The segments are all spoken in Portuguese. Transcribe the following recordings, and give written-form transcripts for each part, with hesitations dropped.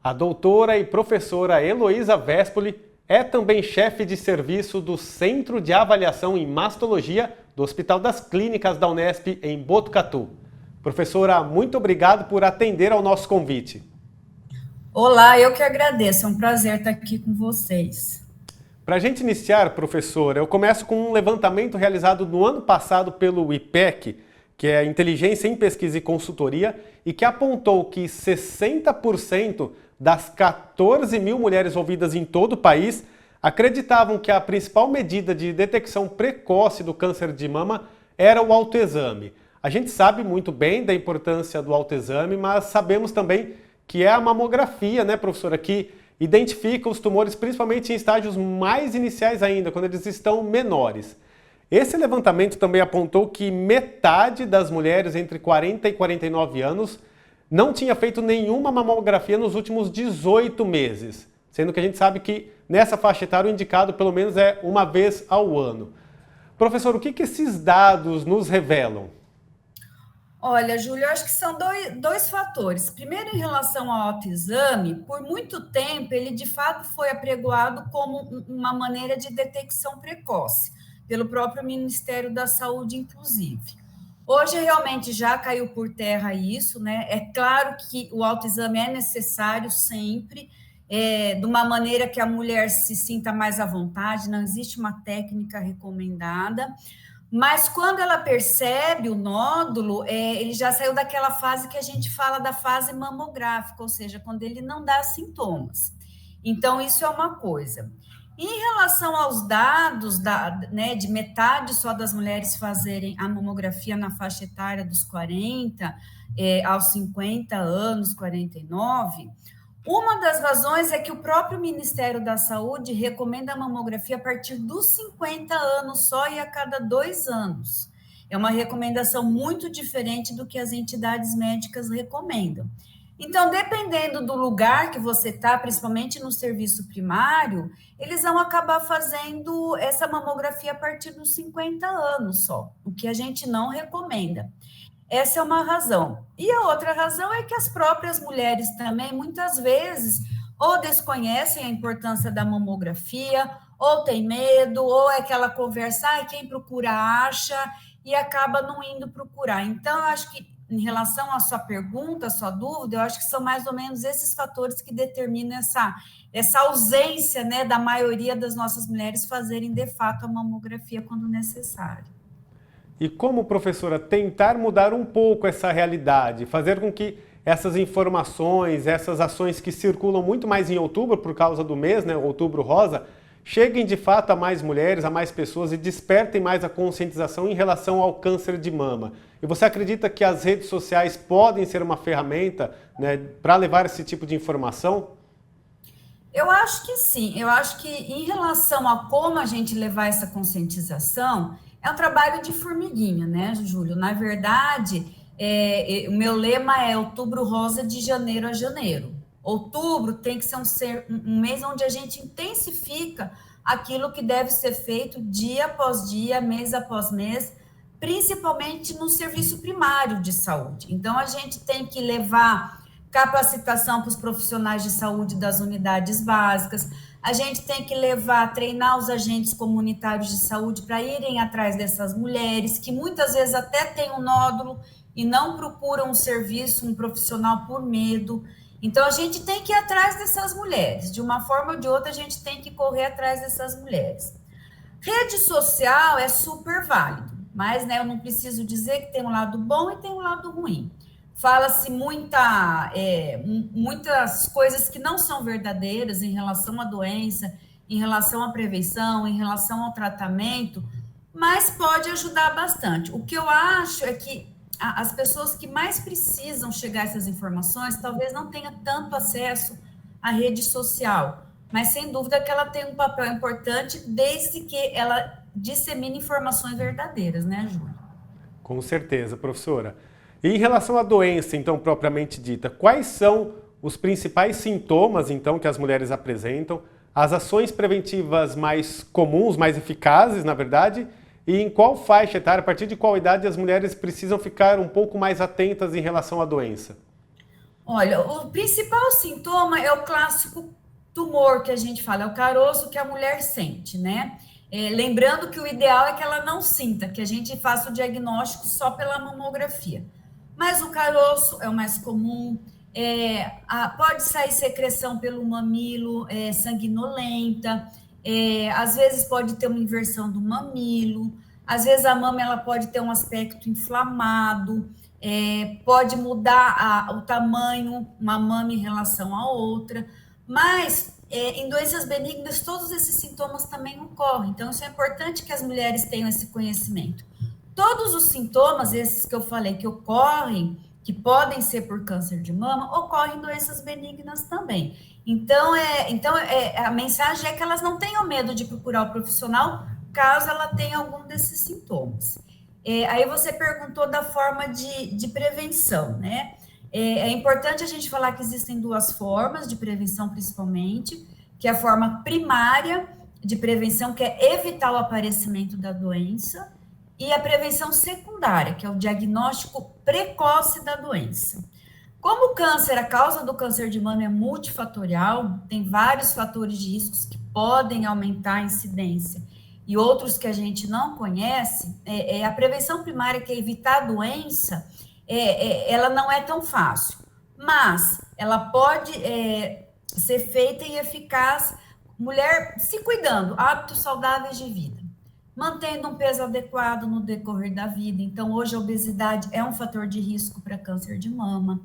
A doutora e professora Heloísa Vespoli é também chefe de serviço do Centro de Avaliação em Mastologia do Hospital das Clínicas da Unesp em Botucatu. Professora, muito obrigado por atender ao nosso convite. Olá, eu que agradeço, é um prazer estar aqui com vocês. Para a gente iniciar, professora, eu começo com um levantamento realizado no ano passado pelo IPEC, que é a Inteligência em Pesquisa e Consultoria, e que apontou que 60% das 14 mil mulheres ouvidas em todo o país acreditavam que a principal medida de detecção precoce do câncer de mama era o autoexame. A gente sabe muito bem da importância do autoexame, mas sabemos também que é a mamografia, né, professora, que identifica os tumores principalmente em estágios mais iniciais ainda, quando eles estão menores. Esse levantamento também apontou que metade das mulheres entre 40 e 49 anos não tinha feito nenhuma mamografia nos últimos 18 meses, sendo que a gente sabe que nessa faixa etária o indicado pelo menos é uma vez ao ano. Professor, o que esses dados nos revelam? Olha, Júlio, eu acho que são dois fatores. Primeiro, em relação ao autoexame, por muito tempo ele de fato foi apregoado como uma maneira de detecção precoce, pelo próprio Ministério da Saúde, inclusive. Hoje realmente já caiu por terra isso, né? É claro que o autoexame é necessário sempre, de uma maneira que a mulher se sinta mais à vontade, não existe uma técnica recomendada. Mas quando ela percebe o nódulo, ele já saiu daquela fase que a gente fala da fase mamográfica, ou seja, quando ele não dá sintomas. Então, isso é uma coisa. Em relação aos dados né, de metade só das mulheres fazerem a mamografia na faixa etária dos 40 aos 50 anos, 49, uma das razões é que o próprio Ministério da Saúde recomenda a mamografia a partir dos 50 anos só e a cada 2 anos. É uma recomendação muito diferente do que as entidades médicas recomendam. Então, dependendo do lugar que você está, principalmente no serviço primário, eles vão acabar fazendo essa mamografia a partir dos 50 anos só, o que a gente não recomenda. Essa é uma razão. E a outra razão é que as próprias mulheres também, muitas vezes, ou desconhecem a importância da mamografia, ou tem medo, ou é aquela conversa, quem procura acha, e acaba não indo procurar. Então, eu acho que, em relação à sua pergunta, à sua dúvida, eu acho que são mais ou menos esses fatores que determinam essa ausência, né, da maioria das nossas mulheres fazerem, de fato, a mamografia quando necessário. E como, professora, tentar mudar um pouco essa realidade, fazer com que essas informações, essas ações que circulam muito mais em outubro por causa do mês, né, Outubro Rosa, cheguem de fato a mais mulheres, a mais pessoas e despertem mais a conscientização em relação ao câncer de mama. E você acredita que as redes sociais podem ser uma ferramenta, né, para levar esse tipo de informação? Eu acho que sim. Eu acho que em relação a como a gente levar essa conscientização, é um trabalho de formiguinha, né, Júlio? Na verdade, o meu lema é Outubro Rosa de janeiro a janeiro. Outubro tem que ser um mês onde a gente intensifica aquilo que deve ser feito dia após dia, mês após mês, principalmente no serviço primário de saúde. Então, a gente tem que levar capacitação para os profissionais de saúde das unidades básicas, a gente tem que treinar os agentes comunitários de saúde para irem atrás dessas mulheres, que muitas vezes até têm um nódulo e não procuram um serviço, um profissional por medo. Então, a gente tem que ir atrás dessas mulheres. De uma forma ou de outra, a gente tem que correr atrás dessas mulheres. Rede social é super válido, mas né, eu não preciso dizer que tem um lado bom e tem um lado ruim. Fala-se muitas coisas que não são verdadeiras em relação à doença, em relação à prevenção, em relação ao tratamento, mas pode ajudar bastante. O que eu acho é que as pessoas que mais precisam chegar a essas informações talvez não tenham tanto acesso à rede social, mas sem dúvida que ela tem um papel importante desde que ela dissemine informações verdadeiras, né, Júlia? Com certeza, professora. E em relação à doença, então, propriamente dita, quais são os principais sintomas, então, que as mulheres apresentam, as ações preventivas mais comuns, mais eficazes, na verdade, e em qual faixa etária, a partir de qual idade as mulheres precisam ficar um pouco mais atentas em relação à doença? Olha, o principal sintoma é o clássico tumor que a gente fala, é o caroço que a mulher sente, né? Lembrando que o ideal é que ela não sinta, que a gente faça o diagnóstico só pela mamografia. Mas o caroço é o mais comum, pode sair secreção pelo mamilo, sanguinolenta, às vezes pode ter uma inversão do mamilo, às vezes a mama ela pode ter um aspecto inflamado, pode mudar o tamanho, uma mama em relação à outra, mas em doenças benignas todos esses sintomas também ocorrem, então isso é importante que as mulheres tenham esse conhecimento. Todos os sintomas, esses que eu falei, que ocorrem, que podem ser por câncer de mama, ocorrem em doenças benignas também. Então, a mensagem é que elas não tenham medo de procurar o profissional caso ela tenha algum desses sintomas. Aí você perguntou da forma de prevenção, né? É importante a gente falar que existem duas formas de prevenção, principalmente, que é a forma primária de prevenção, que é evitar o aparecimento da doença, e a prevenção secundária, que é o diagnóstico precoce da doença. Como o câncer, a causa do câncer de mama é multifatorial, tem vários fatores de riscos que podem aumentar a incidência e outros que a gente não conhece, a prevenção primária, que é evitar a doença, ela não é tão fácil, mas ela pode ser feita e eficaz, mulher se cuidando, hábitos saudáveis de vida, mantendo um peso adequado no decorrer da vida. Então, hoje a obesidade é um fator de risco para câncer de mama.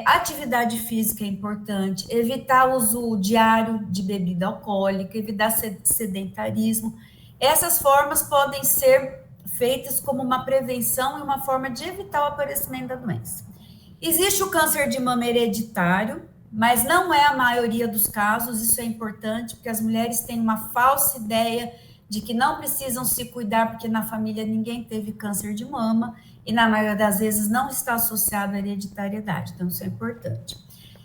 Atividade física é importante, evitar o uso diário de bebida alcoólica, evitar sedentarismo. Essas formas podem ser feitas como uma prevenção e uma forma de evitar o aparecimento da doença. Existe o câncer de mama hereditário, mas não é a maioria dos casos, isso é importante, porque as mulheres têm uma falsa ideia de que não precisam se cuidar porque na família ninguém teve câncer de mama e na maioria das vezes não está associado à hereditariedade, então isso é importante.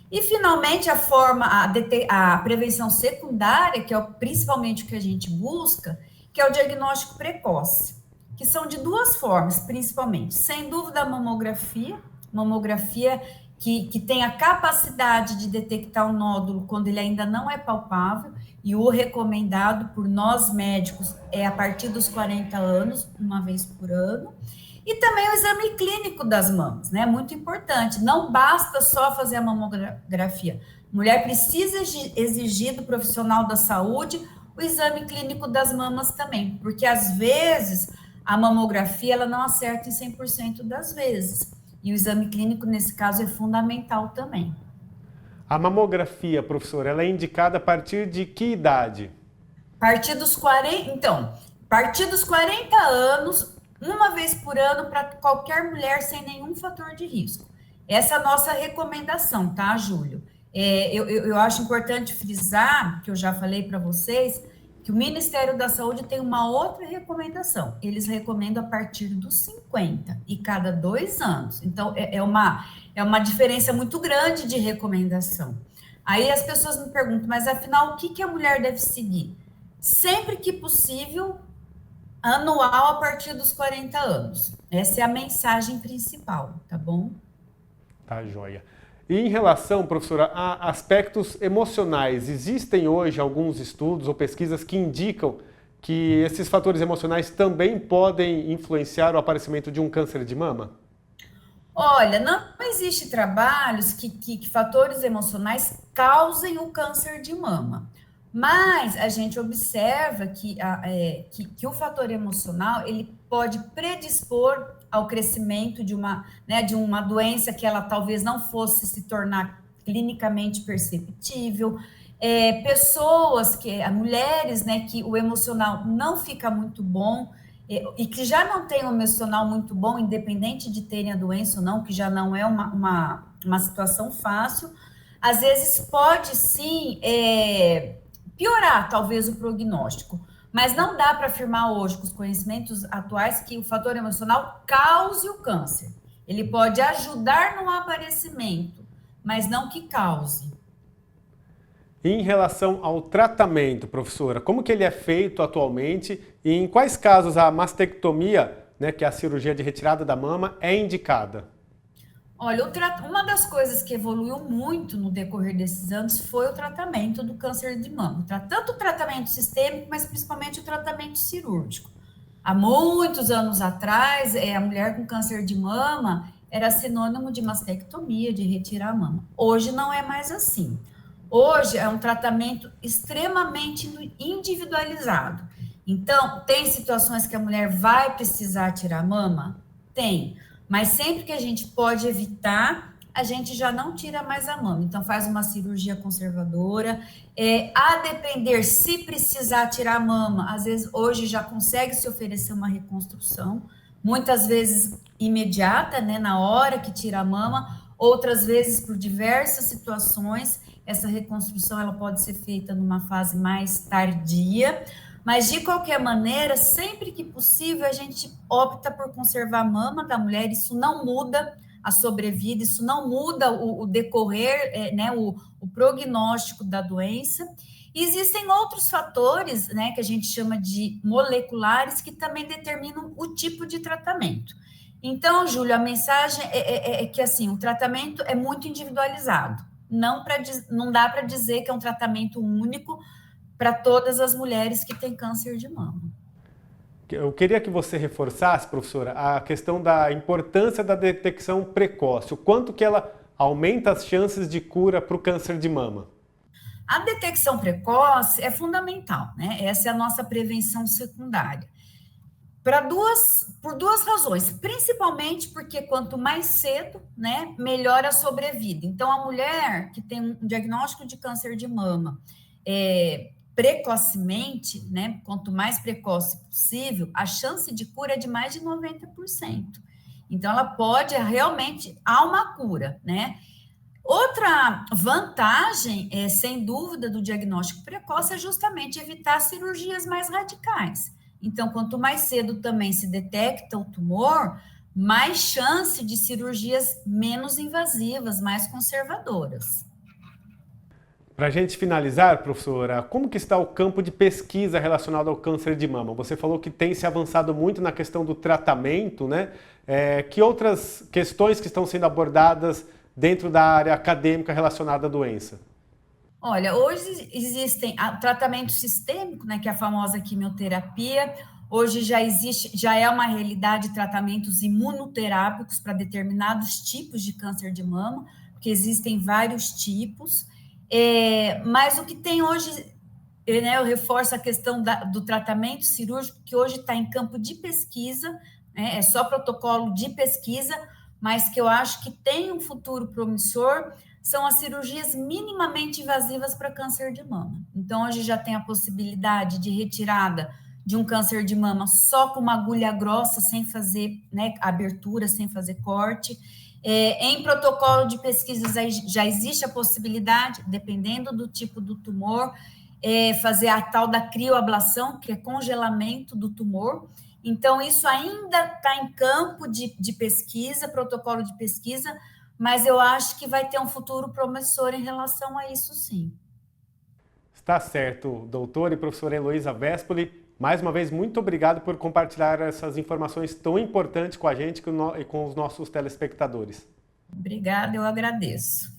E finalmente a prevenção secundária, que é principalmente o que a gente busca, que é o diagnóstico precoce, que são de duas formas, principalmente, sem dúvida a mamografia que tem a capacidade de detectar o nódulo quando ele ainda não é palpável, e o recomendado por nós médicos é a partir dos 40 anos, uma vez por ano, e também o exame clínico das mamas, né? Muito importante, não basta só fazer a mamografia, a mulher precisa exigir do profissional da saúde o exame clínico das mamas também, porque às vezes a mamografia ela não acerta em 100% das vezes, e o exame clínico nesse caso é fundamental também. A mamografia, professora, ela é indicada a partir de que idade? A partir dos 40 anos, uma vez por ano, para qualquer mulher sem nenhum fator de risco. Essa é a nossa recomendação, tá, Júlio? Eu acho importante frisar, que eu já falei para vocês, que o Ministério da Saúde tem uma outra recomendação. Eles recomendam a partir dos 50 e cada 2 anos. Então, é uma diferença muito grande de recomendação. Aí as pessoas me perguntam, mas afinal, o que a mulher deve seguir? Sempre que possível, anual a partir dos 40 anos. Essa é a mensagem principal, tá bom? Tá, joia. E em relação, professora, a aspectos emocionais, existem hoje alguns estudos ou pesquisas que indicam que esses fatores emocionais também podem influenciar o aparecimento de um câncer de mama? Olha, não existe trabalhos que fatores emocionais causem o câncer de mama, mas a gente observa que o fator emocional ele pode predispor ao crescimento de uma doença que ela talvez não fosse se tornar clinicamente perceptível, mulheres, né, que o emocional não fica muito bom, e que já não tem um emocional muito bom, independente de terem a doença ou não, que já não é uma situação fácil, às vezes pode sim piorar talvez o prognóstico, mas não dá para afirmar hoje, com os conhecimentos atuais, que o fator emocional cause o câncer. Ele pode ajudar no aparecimento, mas não que cause. E em relação ao tratamento, professora, como que ele é feito atualmente e em quais casos a mastectomia, né, que é a cirurgia de retirada da mama, é indicada? Olha, uma das coisas que evoluiu muito no decorrer desses anos foi o tratamento do câncer de mama. Tanto o tratamento sistêmico, mas principalmente o tratamento cirúrgico. Há muitos anos atrás, a mulher com câncer de mama era sinônimo de mastectomia, de retirar a mama. Hoje não é mais assim. Hoje é um tratamento extremamente individualizado. Então, tem situações que a mulher vai precisar tirar a mama? Tem. Mas sempre que a gente pode evitar, a gente já não tira mais a mama. Então, faz uma cirurgia conservadora. A depender, se precisar tirar a mama, às vezes hoje já consegue se oferecer uma reconstrução, muitas vezes imediata, né, na hora que tira a mama, outras vezes por diversas situações, essa reconstrução ela pode ser feita numa fase mais tardia. Mas, de qualquer maneira, sempre que possível, a gente opta por conservar a mama da mulher. Isso não muda a sobrevida, isso não muda o decorrer, né, o prognóstico da doença. E existem outros fatores, né, que a gente chama de moleculares, que também determinam o tipo de tratamento. Então, Júlio, a mensagem é que, assim, o tratamento é muito individualizado. Não dá para dizer que é um tratamento único para todas as mulheres que têm câncer de mama. Eu queria que você reforçasse, professora, a questão da importância da detecção precoce, o quanto que ela aumenta as chances de cura para o câncer de mama. A detecção precoce é fundamental, né? Essa é a nossa prevenção secundária. Por duas razões, principalmente porque quanto mais cedo, né, melhor a sobrevida. Então, a mulher que tem um diagnóstico de câncer de mama, precocemente, né, quanto mais precoce possível, a chance de cura é de mais de 90%. Então, ela pode realmente, há uma cura, né? Outra vantagem, sem dúvida, do diagnóstico precoce é justamente evitar cirurgias mais radicais. Então, quanto mais cedo também se detecta o tumor, mais chance de cirurgias menos invasivas, mais conservadoras. Para a gente finalizar, professora, como que está o campo de pesquisa relacionado ao câncer de mama? Você falou que tem se avançado muito na questão do tratamento, né? Que outras questões que estão sendo abordadas dentro da área acadêmica relacionada à doença? Olha, hoje existem tratamento sistêmico, né, que é a famosa quimioterapia. Hoje já é uma realidade tratamentos imunoterápicos para determinados tipos de câncer de mama, porque existem vários tipos. Mas o que tem hoje, né, eu reforço a questão do tratamento cirúrgico, que hoje está em campo de pesquisa, né, é só protocolo de pesquisa, mas que eu acho que tem um futuro promissor, são as cirurgias minimamente invasivas para câncer de mama. Então, hoje já tem a possibilidade de retirada de um câncer de mama só com uma agulha grossa, sem fazer, né, abertura, sem fazer corte. Em protocolo de pesquisa já existe a possibilidade, dependendo do tipo do tumor, fazer a tal da crioablação, que é congelamento do tumor. Então, isso ainda está em campo de pesquisa, protocolo de pesquisa, mas eu acho que vai ter um futuro promissor em relação a isso, sim. Está certo, doutora e professora Heloísa Vespoli. Mais uma vez, muito obrigado por compartilhar essas informações tão importantes com a gente e com os nossos telespectadores. Obrigada, eu agradeço.